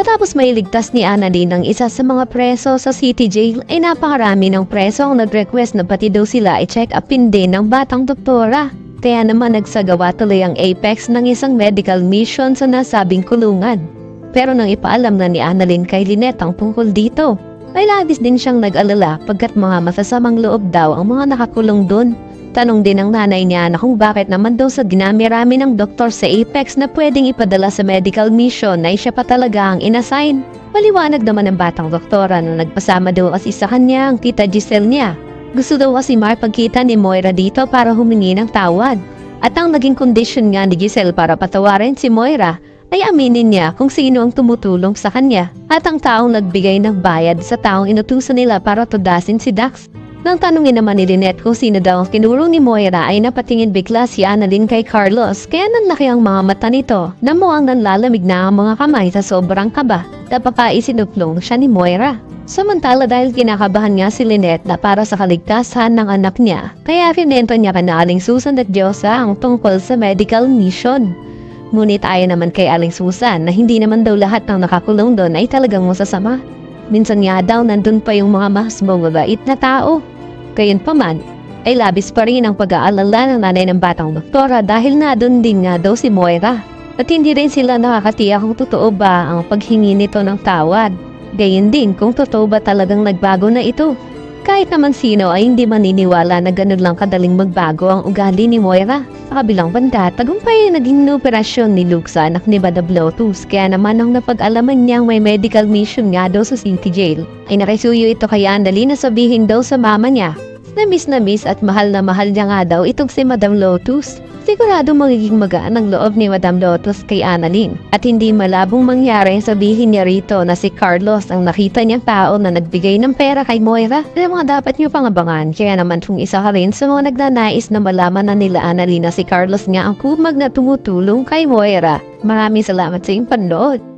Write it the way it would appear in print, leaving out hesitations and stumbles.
Matapos mailigtas ni Annalyn ang isa sa mga preso sa city jail ay napakarami ng preso ang nag-request na pati daw sila i-check upin din ng batang doktora. Kaya naman nagsagawa tuloy ang Apex ng isang medical mission sa nasabing kulungan. Pero nang ipaalam na ni Annalyn kay Lynette ang tungkol dito, ay labis din siyang nag-alala pagkat mga masasamang loob daw ang mga nakakulong doon. Tanong din ng nanay niya na kung bakit naman daw sa dinami-rami ng doktor sa Apex na pwedeng ipadala sa medical mission na siya pa talaga ang inassign. Maliwanag naman ng batang doktora na nagpasama daw kasi sa kanya ang tita Giselle niya. Gusto daw kasi makipagkita ni Moira dito para humingi ng tawad. At ang naging kondisyon nga ni Giselle para patawarin si Moira ay aminin niya kung sino ang tumutulong sa kanya at ang taong nagbigay ng bayad sa taong inutusan nila para tudasin si Dax. Nang tanungin naman ni Lynette kung sino daw ang kinurong ni Moira ay napatingin bigla si Annalyn kay Carlos kaya nanlaki ang mga mata nito na mukhang nanlalamig na ang mga kamay sa sobrang kaba. Tapos isinuplong siya ni Moira. Samantala dahil kinakabahan nga si Lynette na para sa kaligtasan ng anak niya, kaya kinento niya kay Aling Susan at Diyosa ang tungkol sa medical mission. Ngunit ayon naman kay Aling Susan na hindi naman daw lahat ng nakakulong doon ay talagang masasama. Minsan nga daw nandun pa yung mga mas mababait na tao. Gayunpaman, ay labis pa rin ang pag-aalala ng nanay ng batang doktora dahil doon din nga daw si Moira. At hindi rin sila nakakatiyak kung totoo ba ang paghingi nito ng tawad. Gayon din kung totoo ba talagang nagbago na ito. Kahit naman sino ay hindi maniniwala na ganun lang kadaling magbago ang ugali ni Moira. Sa kabilang banda, tagumpay ay naging operasyon ni Luke sa anak ni Madam Lotus. Kaya naman nang napag-alaman niyang may medical mission nga daw sa city jail, ay nakisuyo ito kay Annalyn na sabihin daw sa mama niya. Na miss at mahal na mahal niya nga daw itong si Madam Lotus. Sigurado magiging magaan ang loob ni Madam Lotus kay Annalyn. At hindi malabong mangyari sabihin niya rito na si Carlos ang nakita niyang tao na nagbigay ng pera kay Moira. Ang mga dapat niyo pang abangan. Kaya naman kung isa ka rin sa mga nagnanais na malaman na nila Annalyn na si Carlos nga ang kumag na tumutulong kay Moira. Maraming salamat sa iyong panood.